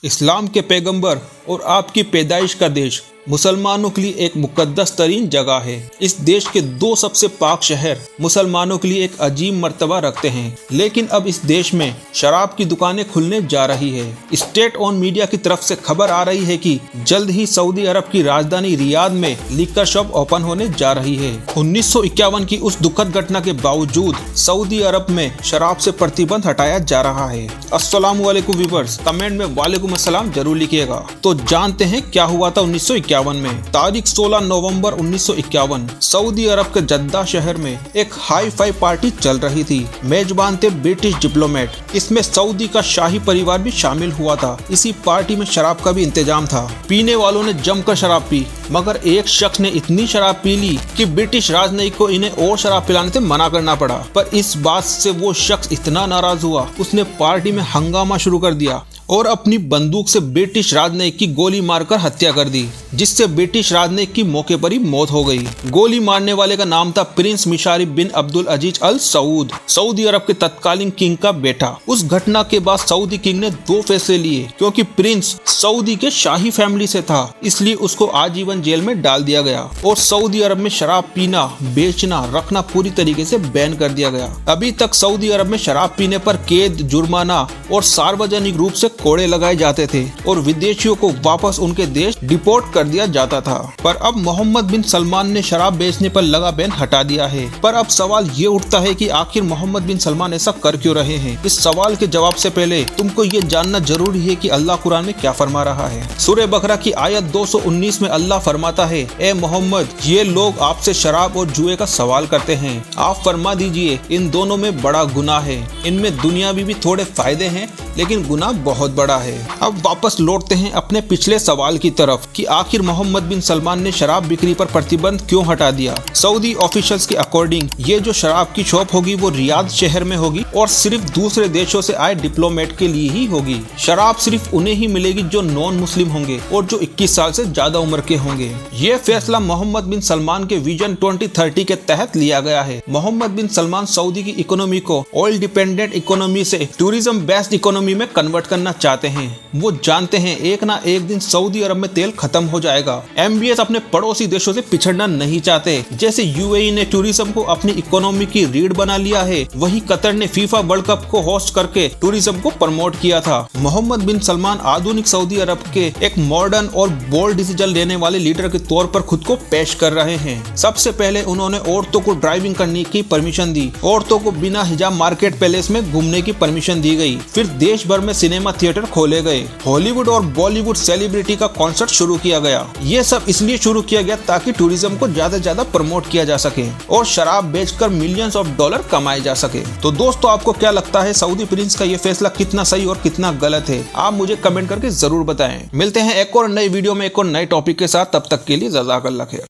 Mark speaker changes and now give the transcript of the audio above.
Speaker 1: इस्लाम के पैगंबर और आपकी पैदाइश का देश मुसलमानों के लिए एक मुकद्दस तरीन जगह है। इस देश के दो सबसे पाक शहर मुसलमानों के लिए एक अजीब मर्तबा रखते हैं, लेकिन अब इस देश में शराब की दुकानें खुलने जा रही है। स्टेट ऑन मीडिया की तरफ से खबर आ रही है कि जल्द ही सऊदी अरब की राजधानी रियाद में लिकर शॉप ओपन होने जा रही है। 1951 की उस दुखद घटना के बावजूद सऊदी अरब में शराब से प्रतिबंध हटाया जा रहा है। अस्सलाम वालेकुम व्यूअर्स, कमेंट में वालेकुम अस्सलाम जरूर लिखिएगा। तो जानते हैं क्या हुआ था 1951 में। तारीख 16 नवंबर 1951 सऊदी अरब के जद्दा शहर में एक हाई फाई पार्टी चल रही थी। मेजबान थे ब्रिटिश डिप्लोमेट। इसमें सऊदी का शाही परिवार भी शामिल हुआ था। इसी पार्टी में शराब का भी इंतजाम था। पीने वालों ने जमकर शराब पी, मगर एक शख्स ने इतनी शराब पी ली कि ब्रिटिश राजनयिक को इन्हें और शराब पिलाने से मना करना पड़ा। पर इस बात से वो शख्स इतना नाराज हुआ, उसने पार्टी में हंगामा शुरू कर दिया और अपनी बंदूक से ब्रिटिश राजनयिक की गोली मारकर हत्या कर दी, जिससे ब्रिटिश राजनयिक की मौके पर ही मौत हो गई। गोली मारने वाले का नाम था प्रिंस मिशारिफ बिन अब्दुल अजीज अल सऊद, सऊदी अरब के तत्कालीन किंग का बेटा। उस घटना के बाद सऊदी किंग ने दो फैसले लिए। क्योंकि प्रिंस सऊदी के शाही फैमिली से था, इसलिए उसको आजीवन जेल में डाल दिया गया और सऊदी अरब में शराब पीना, बेचना, रखना पूरी तरीके से बैन कर दिया गया। अभी तक सऊदी अरब में शराब पीने पर कैद, जुर्माना और सार्वजनिक रूप से कोड़े लगाए जाते थे और विदेशियों को वापस उनके देश डिपोर्ट कर दिया जाता था। पर अब मोहम्मद बिन सलमान ने शराब बेचने पर लगा बैन हटा दिया है। पर अब सवाल ये उठता है कि आखिर मोहम्मद बिन सलमान ऐसा कर क्यों रहे हैं? इस सवाल के जवाब से पहले तुमको ये जानना जरूरी है कि अल्लाह कुरान में क्या फरमा रहा है। सूरह बकरा की आयत 219 में अल्लाह फरमाता है, ए मोहम्मद, ये लोग आपसे शराब और जुए का सवाल करते हैं। आप फरमा दीजिए, इन दोनों में बड़ा गुनाह है। इनमें दुनियावी भी थोड़े फायदे हैं, लेकिन गुनाह बहुत बड़ा है। अब वापस लौटते हैं अपने पिछले सवाल की तरफ कि आखिर मोहम्मद बिन सलमान ने शराब बिक्री पर प्रतिबंध क्यों हटा दिया। सऊदी ऑफिशियल्स के अकॉर्डिंग ये जो शराब की शॉप होगी वो रियाद शहर में होगी और सिर्फ दूसरे देशों से आए डिप्लोमेट के लिए ही होगी। शराब सिर्फ उन्हें ही मिलेगी जो नॉन मुस्लिम होंगे और जो 21 साल से ज्यादा उम्र के होंगे। ये फैसला मोहम्मद बिन सलमान के विजन 2030 के तहत लिया गया है। मोहम्मद बिन सलमान सऊदी की इकोनॉमी को ऑयल डिपेंडेंट इकोनॉमी से टूरिज्म बेस्ड इकोनॉमी में कन्वर्ट करना चाहते हैं। वो जानते हैं एक ना एक दिन सऊदी अरब में तेल खत्म हो जाएगा। MBS अपने पड़ोसी देशों से पिछड़ना नहीं चाहते। जैसे UAE ने टूरिज्म को अपनी इकोनॉमी की रीढ़ बना लिया है, वही कतर ने फीफा वर्ल्ड कप को होस्ट करके टूरिज्म को प्रमोट किया था। मोहम्मद बिन सलमान आधुनिक सऊदी अरब के एक मॉडर्न और बोल्ड डिसीजन लेने वाले लीडर के तौर पर खुद को पेश कर रहे हैं। सबसे पहले उन्होंने औरतों को ड्राइविंग करने की परमिशन दी। औरतों को बिना हिजाब मार्केट पैलेस में घूमने की परमिशन दी गई। फिर देश भर में सिनेमा थिएटर खोले गए। हॉलीवुड और बॉलीवुड सेलिब्रिटी का कॉन्सर्ट शुरू किया गया। ये सब इसलिए शुरू किया गया ताकि टूरिज्म को ज्यादा से ज्यादा प्रमोट किया जा सके और शराब बेचकर मिलियंस ऑफ डॉलर कमाए जा सके। तो दोस्तों, आपको क्या लगता है सऊदी प्रिंस का ये फैसला कितना सही और कितना गलत है? आप मुझे कमेंट करके जरूर बताएं। मिलते हैं एक और नई वीडियो में एक और नए टॉपिक के साथ। तब तक के लिए जज़ाकल्लाह खैर।